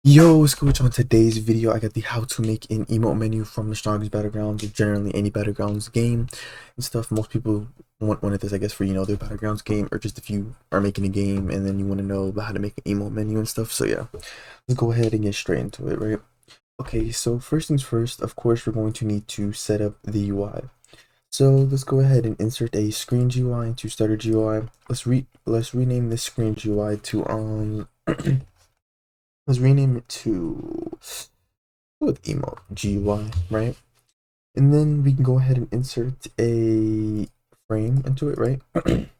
Yo, what's good on today's video? I got the how to make an emote menu from the strongest battlegrounds or generally any battlegrounds game and stuff. Most people want one of this, I guess, for their battlegrounds game, or just if you are making a game and then you want to know about how to make an emote menu and stuff. So yeah, let's go ahead and get straight into it, right? Okay, so first things first, of course, we're going to need to set up the UI. So let's go ahead and insert a screen GUI into starter GUI. Let's rename this screen GUI to let's rename it to with emote GUI, right? And then we can go ahead and insert a frame into it, right? And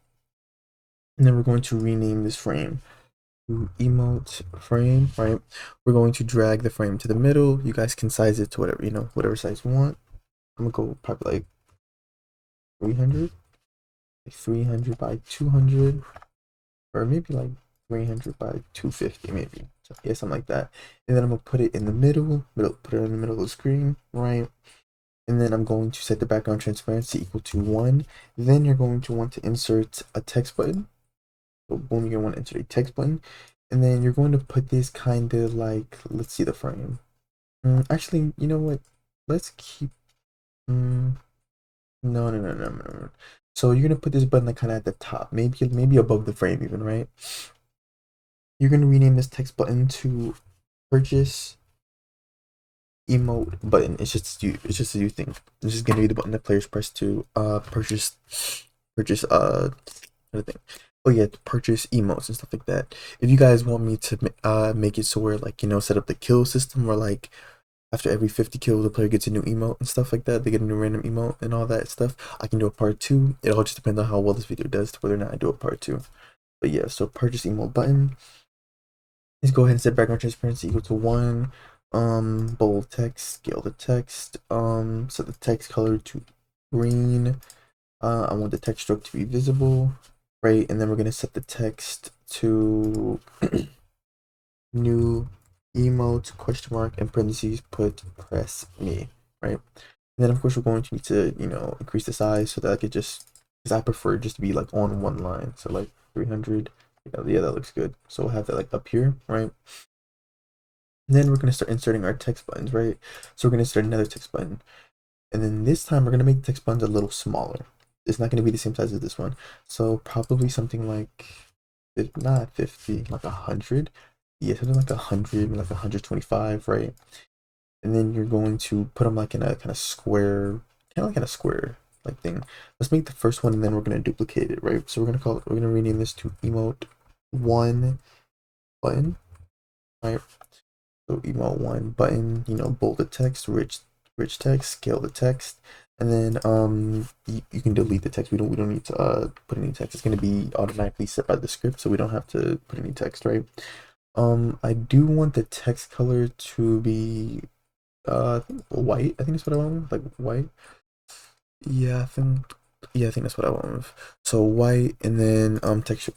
then we're going to rename this frame to emote frame, right? We're going to drag the frame to the middle. You guys can size it to whatever, whatever size you want. I'm gonna go probably like 300, like 300 by 200, or maybe like 300 by 250, maybe. So yeah, something like that. And then I'm gonna put it in the put it in the middle of the screen, right? And then I'm going to set the background transparency equal to 1. Then you're going to want to insert a text button. So boom, you're going to want to insert a text button. And then you're going to put this kind of like, let's see the frame. Actually, you know what? Let's keep, no. So you're going to put this button like kind of at the top, maybe above the frame even, right? You're going to rename this text button to purchase emote button. It's just a new thing. This is gonna be the button that players press to purchase another thing. Oh yeah, to purchase emotes and stuff like that. If you guys want me to make it so where like set up the kill system where like after every 50 kills the player gets a new emote and stuff like that, they get a new random emote and all that stuff, I can do a part 2. It all just depends on how well this video does to whether or not I do a part 2. But yeah, so purchase emote button. Let's go ahead and set background transparency equal to 1. Bold text, scale the text, set the text color to green. I want the text stroke to be visible, right? And then we're gonna set the text to new emote question mark in parentheses put press me, right? And then of course we're going to need to increase the size so that I could just, because I prefer it just to be like on one line, so like 300. Yeah, that looks good. So we'll have that like up here, right? And then we're going to start inserting our text buttons, right? So we're going to insert another text button. And then this time we're going to make the text buttons a little smaller. It's not going to be the same size as this one. So probably something like, if not 50, like 100. Yeah, something like 100, like 125, right? And then you're going to put them like in a kind of square, like thing. Let's make the first one and then we're going to duplicate it, right? So we're going to rename this to emote 1 button, right? So emote 1 button, bold the text, rich text, scale the text, and then you can delete the text. We don't need to put any text. It's going to be automatically set by the script, so we don't have to put any text, right? I do want the text color to be I think white. I think that's what I want, like white. Yeah, I think that's what I want with. So white, and then text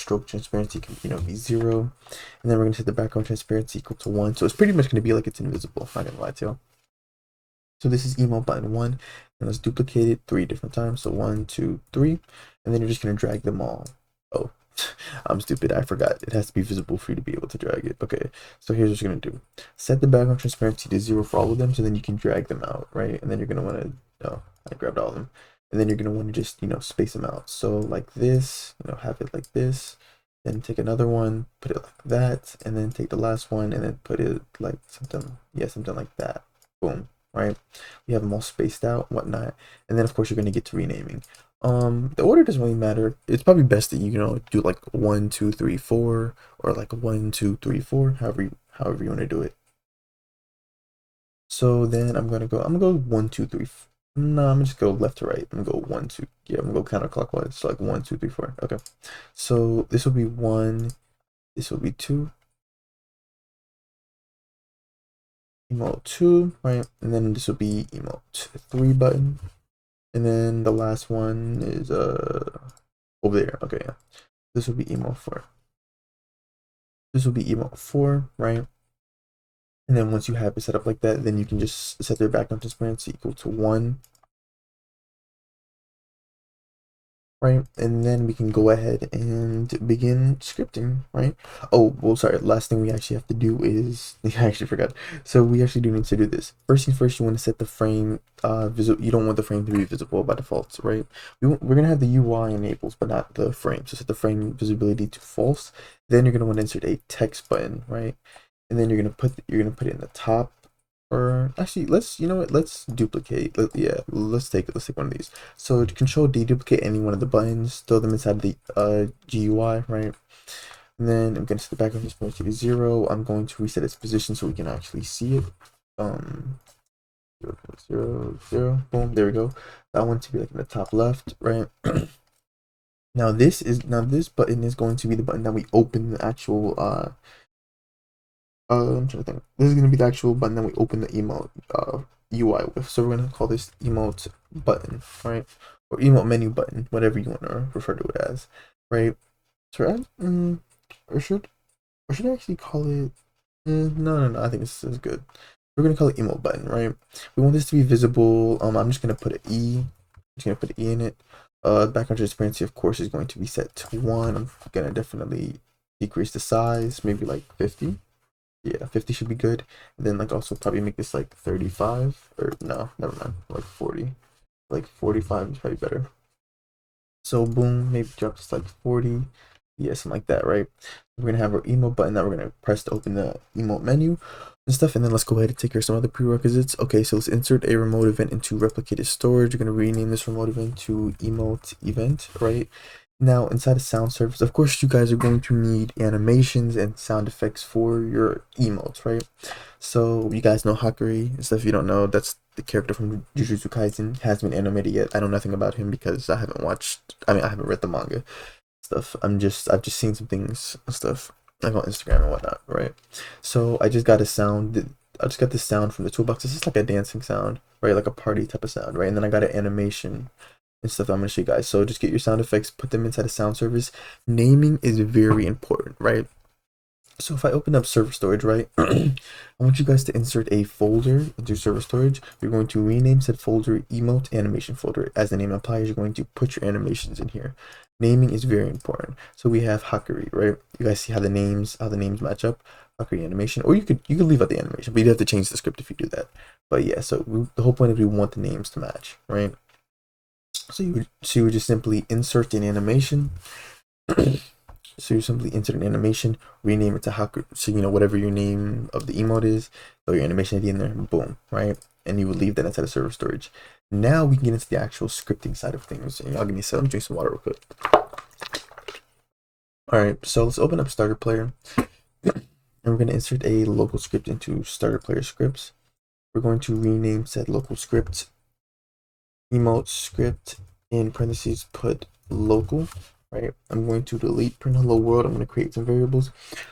stroke transparency can be 0, and then we're gonna set the background transparency equal to 1. So it's pretty much gonna be like it's invisible. I'm not gonna lie to you. So this is emote button 1, and let's duplicate it 3 different times. So 1, 2, 3, and then you're just gonna drag them all. Oh, I'm stupid. I forgot. It has to be visible for you to be able to drag it. Okay, so here's what you're gonna do: set the background transparency to 0 for all of them, so then you can drag them out, right? And then you're gonna want to, oh, I grabbed all of them, and then you're gonna want to just space them out. So like this, have it like this. Then take another one, put it like that, and then take the last one and then put it like something, yeah, something like that. Boom, right? We have them all spaced out, whatnot, and then of course you're gonna get to renaming. The order doesn't really matter. It's probably best that do like 1, 2, 3, 4, or like 1, 2, 3, 4, however you want to do it. So then I'm gonna go 1, 2, 3. No, I'm gonna just go left to right. I'm gonna go 1, 2. Yeah, I'm gonna go counterclockwise. So like 1, 2, 3, 4. Okay. So this will be 1. This will be 2. Emote 2, right? And then this will be emote 3 button. And then the last one is over there. Okay, yeah. This will be emote 4. This will be emote 4, right? And then once you have it set up like that, then you can just set their background transparency equal to 1. right? And then we can go ahead and begin scripting, right? Oh, well, sorry. Last thing we actually have to do is I actually forgot. So we actually do need to do this. First things first, you want to set the frame visible. You don't want the frame to be visible by default, right? We're gonna have the UI enabled, but not the frame. So set the frame visibility to false. Then you're gonna want to insert a text button, right? And then you're gonna put it in the top. Or actually, let's, you know what, let's duplicate. Yeah, let's take one of these. So to control deduplicate any one of the buttons, throw them inside the GUI, right? And then I'm gonna set the background is to be 0. I'm going to reset its position so we can actually see it. 0, 0, 0, boom, there we go. I want to be like in the top left, right? Now this button is going to be the button that we open the actual I'm trying to think. This is gonna be the actual button that we open the emote UI with. So we're gonna call this emote button, right? Or emote menu button, whatever you want to refer to it as, right? So or should I actually call it? No. I think this is good. We're gonna call it emote button, right? We want this to be visible. I'm just gonna put an E. Just gonna put an E in it. Background transparency, of course, is going to be set to 1. I'm gonna definitely decrease the size, maybe like 50. Yeah, 50 should be good. And then like also probably make this like 35, or no, never mind, like 40. Like 45 is probably better. So boom, maybe drop this like 40. Yeah, something like that, right? We're gonna have our emote button that we're gonna press to open the emote menu and stuff. And then let's go ahead and take care of some other prerequisites. Okay, so let's insert a remote event into replicated storage. We're gonna rename this remote event to emote event, right? Now inside of sound service, of course, you guys are going to need animations and sound effects for your emotes, right? So you guys know Hakuri and stuff. If you don't know, that's the character from Jujutsu Kaisen. Hasn't been animated yet. I know nothing about him because I haven't watched. I mean, I haven't read the manga stuff. I've just seen some things and stuff like on Instagram and whatnot, right? So I just got a sound. I just got this sound from the toolbox. It's just like a dancing sound, right? Like a party type of sound, right? And then I got an animation and stuff I'm gonna show you guys. So just get your sound effects, put them inside a sound service. Naming is very important, right? So if I open up server storage, right, I want you guys to insert a folder into server storage. You're going to rename said folder emote animation folder. As the name implies, you're going to put your animations in here. Naming is very important. So we have Hakuri, right? You guys see how the names match up. Hakuri animation, or you could leave out the animation, but you'd have to change the script if you do that. But yeah, so the whole point is we want the names to match, right? So you would just simply insert an animation. So you simply insert an animation, rename it to Haku, so you know whatever your name of the emote is, throw your animation ID in there, boom, right? And you would leave that inside of server storage. Now we can get into the actual scripting side of things. And y'all give me some, drink some water real quick. All right, so let's open up Starter Player, and we're going to insert a local script into Starter Player scripts. We're going to rename said local script emote script, in parentheses put local, right? I'm going to delete print hello world. I'm going to create some variables.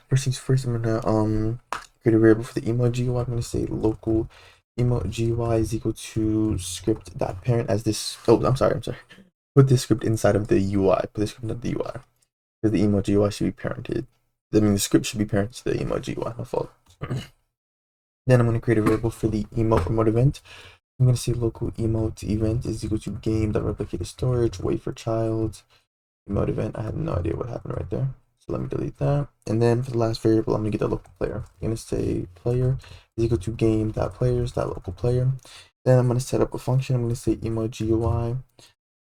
First things first, I'm going to create a variable for the emote GUI. I'm going to say local emote GUI is equal to script.parent as this. Oh, I'm sorry. Put this script inside of the UI. Put this script in the UI because the emote GUI should be parented. I mean, the script should be parented to the emote GUI. My fault. Then I'm going to create a variable for the emote remote event. I'm going to say local emote event is equal to game.replicated storage, wait for child, emote event. I have no idea what happened right there. So let me delete that. And then for the last variable, I'm going to get the local player. I'm going to say player is equal to game.players.local player. Then I'm going to set up a function. I'm going to say emote GUI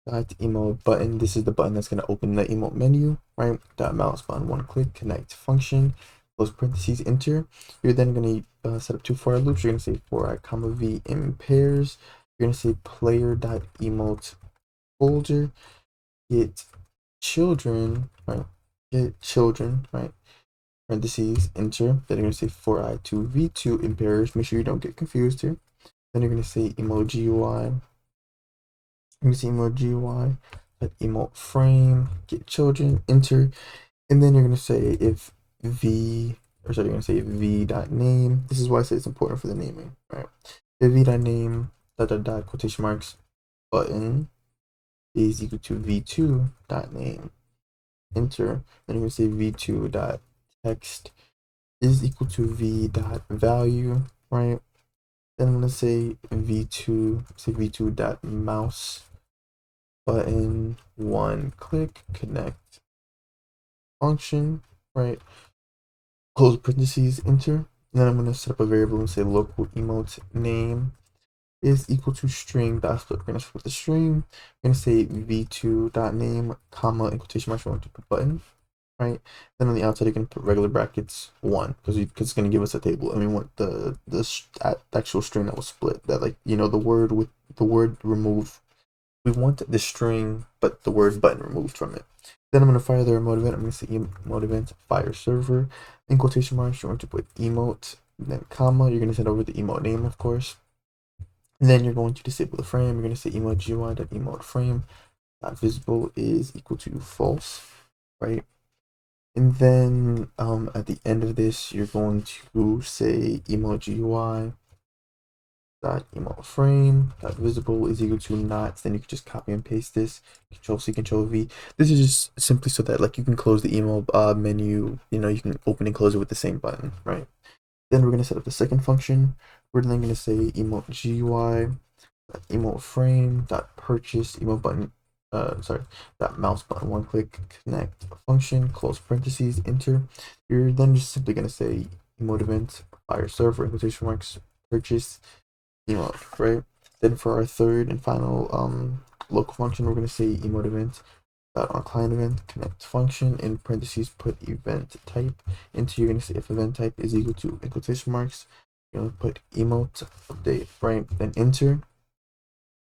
dot emote button. This is the button that's going to open the emote menu, right? Dot mouse button, one click, connect function, close parentheses, enter. You're then going to set up 2 for loops. You're going to say for I comma v in pairs. You're going to say player dot emote folder, get children, right? Get children, right? Parentheses, enter. Then you're going to say for I to v2 in pairs. Make sure you don't get confused here. Then you're going to say emoji UI. You're going to say emoji UI. Emote frame, get children, enter, and then you're going to say if you're going to say v.name. This is why I say it's important for the naming, right? If v.name quotation marks button is equal to v2.name, enter. Then you're going to say v2.text is equal to v.value, right? Then I'm going to say v2.mouse button, one click, connect function, right? Close parentheses, enter. And then I'm going to set up a variable and say local emote name is equal to string dot split. We're going to split the string. We're going to say v2 dot name comma in quotation marks. We're going to put button, right? Then on the outside, you can put regular brackets 1 because it's going to give us a table, and we want the actual string that was split. That, like, you know, the word with the word removed. We want the string, but the word button removed from it. Then I'm going to fire the emote event. I'm going to say emote event fire server. In quotation marks, you're going to put emote, then comma. You're going to send over the emote name, of course. And then you're going to disable the frame. You're going to say emote GUI.emote frame visible is equal to false, right? And then at the end of this, you're going to say emote GUI dot emote frame dot visible is equal to not. Then you can just copy and paste this. Control C, Control V. This is just simply so that, like, you can close the email menu. You know, you can open and close it with the same button, right? Then we're gonna set up the second function. We're then gonna say emote GUI dot emote frame dot purchase emote button. That mouse button, one click, connect function, close parentheses, enter. You're then just simply gonna say emote event fire server in quotation marks purchase emote, right? Then for our third and final local function, we're gonna say emote event dot on client event connect function in parentheses put event type into. You're gonna say if event type is equal to in quotation marks, you're gonna put emote update, right? Then enter.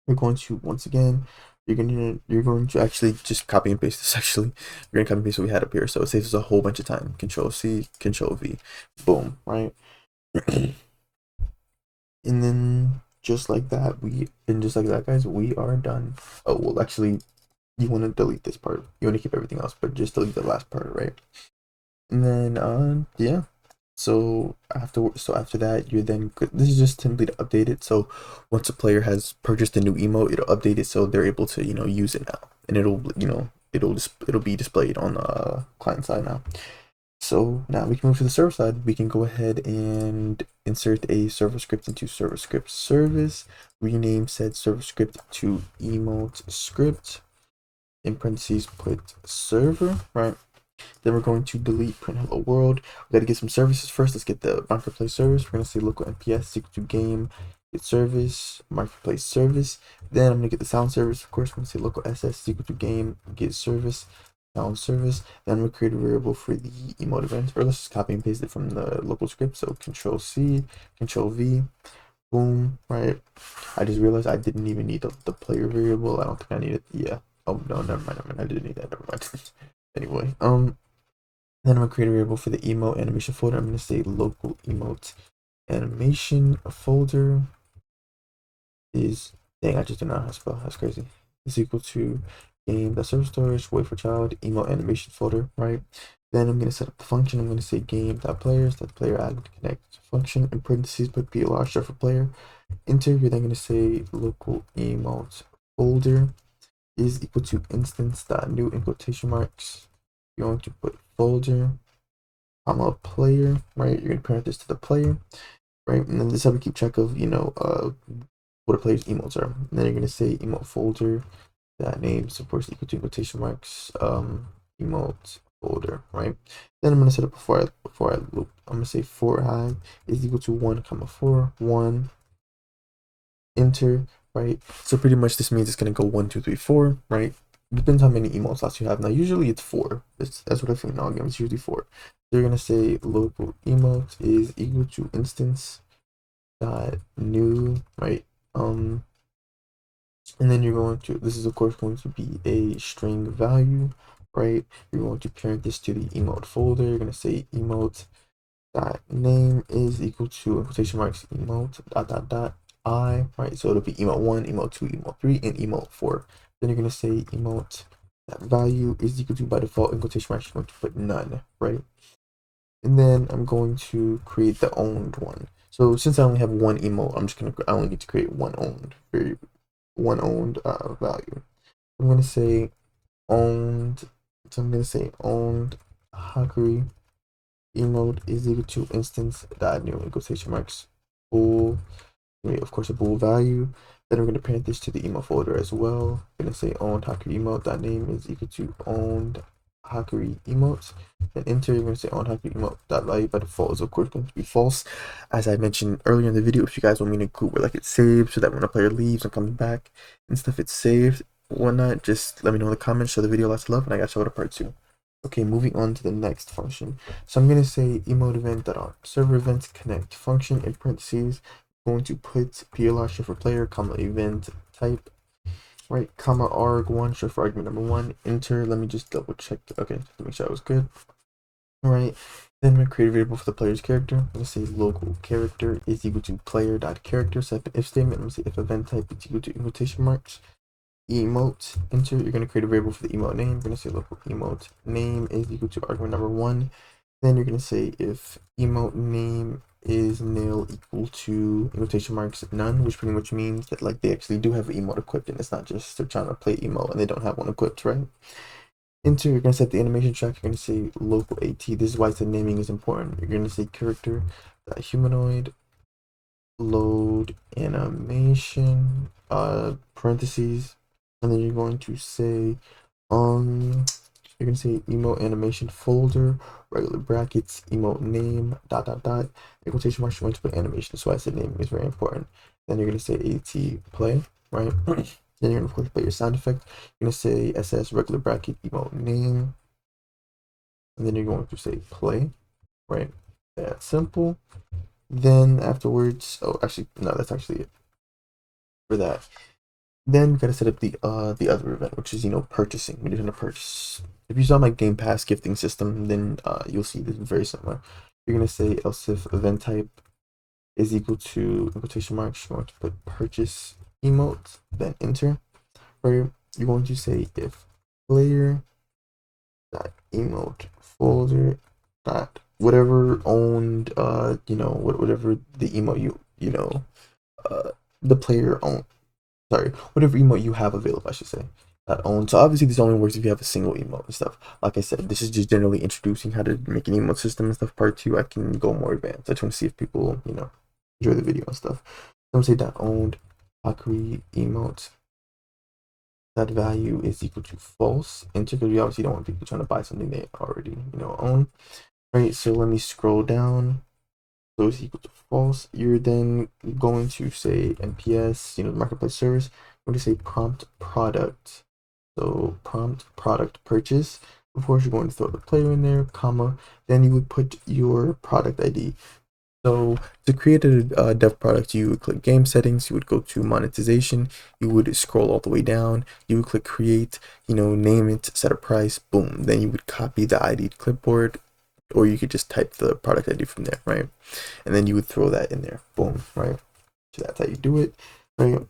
You're going to once again. You're going to actually just copy and paste this. Actually, you're gonna copy and paste what we had up here, so it saves us a whole bunch of time. Control C, Control V, boom, right? And then just like that, guys, we are done. Oh well, actually, you want to delete this part. You want to keep everything else, but just delete the last part, right? And then yeah. So after that, you're then good. This is just simply to update it. So once a player has purchased a new emote, it'll update it so they're able to, you know, use it now, and it'll be displayed on the client side now. So now we can move to the server side. We can go ahead and insert a server script into server script service, rename said server script to emote script, in parentheses put server, right? Then we're going to delete print hello world. We got to get some services first. Let's get the marketplace service. We're going to say local NPS equal to game get service marketplace service. Then I'm going to get the sound service. Of course, we're going to say local SS equal to game get service sound service. Then I'm going to create a variable for the emote event, or let's just copy and paste it from the local script. So Control C, Control V, boom, right? I just realized I didn't even need the player variable. I don't think I needed. Yeah. Oh no, never mind. I didn't need that. Never mind. Anyway, then I'm gonna create a variable for the emote animation folder. I'm gonna say local emote animation folder is, dang, I just did not know how to spell. That's crazy. Is equal to game server storage wait for child emote animation folder, right? Then I'm gonna set up the function. I'm gonna say game.players.player add connect function in parentheses put PLR for player. Enter. You're then gonna say local emote folder is equal to instance.new in quotation marks. You're going to put folder comma player, right? You're gonna parent this to the player, right? And then this is how we keep track of, you know, what a player's emotes are. And then you're gonna say emote folder that name supports equal to quotation marks emote folder, right? Then I'm gonna set up before I loop. I'm gonna say for I is equal to 1 comma 4 1 enter, right? So pretty much this means it's gonna go 1 2 3 4, right? Depends how many emote slots you have. Now usually it's 4. That's what I think in all games. It's usually 4. They're gonna say local emote is equal to instance dot new, right? And then you're going to, this is of course going to be a string value, right? You're going to parent this to the emote folder. You're gonna say emote dot name is equal to in quotation marks emote dot I, right? So it'll be emote 1, emote 2, emote 3, and emote 4. Then you're gonna say emote that value is equal to, by default in quotation marks, you're going to put none, right? And then I'm going to create the owned one. So since I only have one emote, I only need to create one owned value. I'm gonna say owned. So I'm gonna say owned Hungary emote is equal to instance dot new in quotation marks full of course, a bool value. Then we're going to parent this to the emote folder as well. We're going to say owned Hakury emote dot name is equal to owned Hakury emotes. And enter, you're going to say owned Hakury emote dot value by default is of course going to be false. As I mentioned earlier in the video, if you guys want me to include where like it's saved so that when a player leaves and comes back and stuff, it's saved, whatnot, just let me know in the comments. Show the video lots of love, and I got to show it a part 2. Okay, moving on to the next function. So I'm going to say emote event dot on server events connect function in parentheses. Going to put PLR short for player, comma event type, right, comma arg1 short for argument number 1, enter. Let me just double check. Okay, just to make sure I was good. Right, then we create a variable for the player's character. I'm gonna say local character is equal to player dot character. Set if statement. I'm gonna say if event type is equal to quotation marks emote, enter. You're going to create a variable for the emote name. You're going to say local emote name is equal to argument number 1. Then you're going to say if emote name is nil equal to quotation marks none, which pretty much means that like they actually do have an emote equipped, and it's not just they're trying to play emote and they don't have one equipped, right? Enter, you're going to set the animation track. You're going to say local AT. This is why the naming is important. You're going to say character humanoid load animation parentheses, and then you're going to say you're gonna say emote animation folder regular brackets emote name dot dot dot in quotation marks. You're going to put animation, so I said naming is very important. Then you're gonna say at play, right? Then you're gonna of course play your sound effect. You're gonna say ss regular bracket emote name, and then you're going to say play, right? That's simple. Then afterwards, oh actually no, that's actually it for that. Then we gotta set up the other event, which is purchasing. We're gonna purchase. If you saw my Game Pass gifting system, then you'll see this is very similar. You're gonna say else if event type is equal to in quotation marks. You're going to put purchase emote, then enter. Where you're going to say if player dot emote folder dot whatever owned whatever the emote the player owned, sorry, whatever emote you have available, I should say, that own. So obviously this only works if you have a single emote and stuff. Like I said, this is just generally introducing how to make an emote system and stuff. Part 2, I can go more advanced. I just want to see if people, enjoy the video and stuff. I'm gonna say that owned Hakury emote that value is equal to false. Enter, because we obviously don't want people trying to buy something they already, own. Right, so let me scroll down. So it's equal to false. You're then going to say NPS, the marketplace service. I'm going to say prompt product. So prompt product purchase. Of course, you're going to throw the player in there, comma. Then you would put your product ID. So to create a dev product, you would click game settings, you would go to monetization, you would scroll all the way down, you would click create, name it, set a price, boom. Then you would copy the ID to clipboard, or you could just type the product ID from there, right? And then you would throw that in there, boom, right? So that's how you do it, right?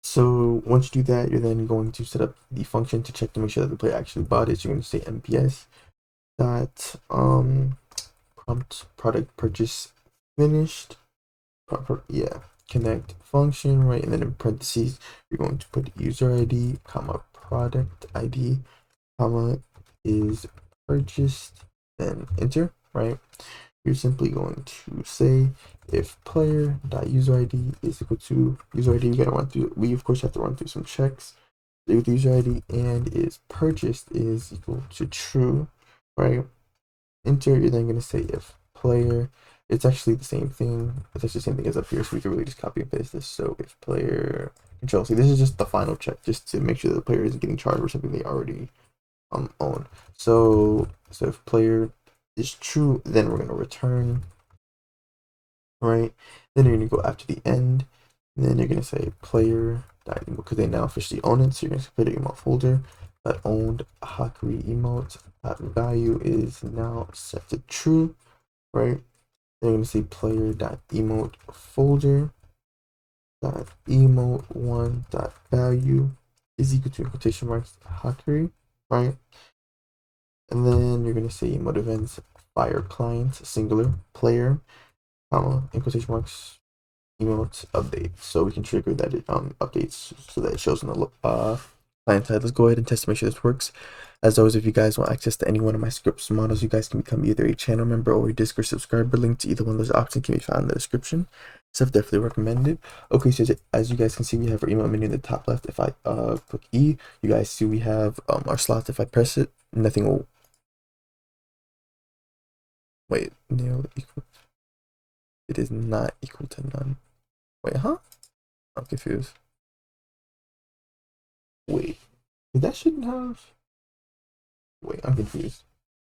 So once you do that, you're then going to set up the function to check to make sure that the player actually bought it. So you're going to say NPS dot prompt product purchase finished, connect function, right? And then in parentheses, you're going to put user ID, comma product ID, comma is purchased, then enter, right? You're simply going to say if player dot user ID is equal to user ID. We of course have to run through some checks with user ID, and is purchased is equal to true, right? Enter. You're then going to say if player, it's actually the same thing. It's actually the same thing as up here, so we can really just copy and paste this. So if player control, see, this is just the final check, just to make sure that the player isn't getting charged for something they already own. So if player is true, then we're going to return, right? Then you're going to go after the end, and then you're going to say player dot emote, because they now officially own it. So you're going to put an emote folder that owned Hakury emote. That value is now set to true, right? Then you're going to say player dot emote folder dot emote one dot value is equal to quotation marks Hakury, right? And then you're going to say emote events fire client singular player, comma in quotation marks emote update, so we can trigger that it updates so that it shows on the client side. Let's go ahead and test to make sure this works. As always, if you guys want access to any one of my scripts models, you guys can become either a channel member or a Discord subscriber. Link to either one of those options can be found in the description. Stuff definitely recommended. Okay, so as you guys can see, we have our email menu in the top left. If I click E, you guys see we have our slots. If I press it, nothing will wait. Nil equal. It is not equal to none. Wait, huh? I'm confused. Wait, that shouldn't have. Wait, I'm confused.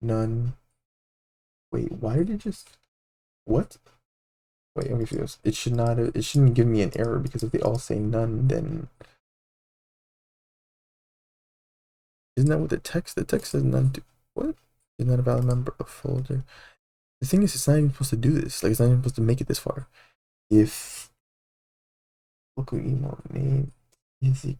None. Wait, why did it just what? Wait, I'm confused. It should not. It shouldn't give me an error because if they all say none, then isn't that what the text? The text says none. What? Is not a valid member of folder. The thing is, it's not even supposed to do this. Like, it's not even supposed to make it this far. If local email name is it?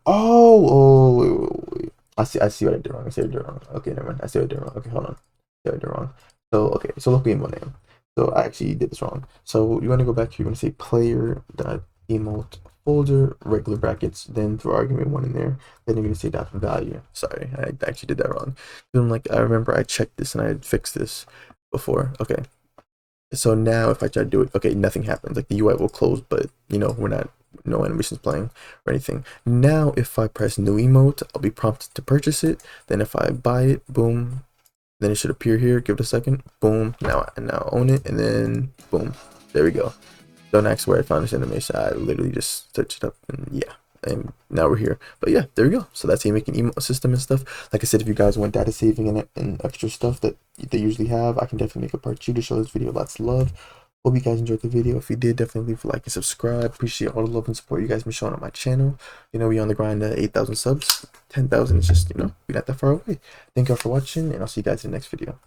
Wait. I see what I did wrong. I see what I did wrong. Okay, never mind. I see what I did wrong. Okay, hold on. I see what I did wrong. So okay, so local email name. So I actually did this wrong. So you want to go back here. You want to say player dot emote folder regular brackets. Then throw argument one in there. Then you're gonna say dot value. Sorry, I actually did that wrong. I'm like, I remember I checked this and I had fixed this before. Okay. So now if I try to do it, okay, nothing happens. Like the UI will close, but you know, we're not, no animations playing or anything. Now if I press new emote, I'll be prompted to purchase it. Then if I buy it, boom, then it should appear here. Give it a second. Boom. Now I own it, and then boom. There we go. Don't ask where I found this animation. I literally just searched it up, and yeah, and now we're here. But yeah, there we go. So that's how you make an email system and stuff. Like I said, if you guys want data saving and extra stuff that they usually have, I can definitely make a part 2 to show this video lots of love. Hope you guys enjoyed the video. If you did, definitely leave a like and subscribe. Appreciate all the love and support you guys been showing on my channel. You know, we on the grind to 8,000 subs. 10,000 is just, you know, we're not that far away. Thank y'all for watching, and I'll see you guys in the next video.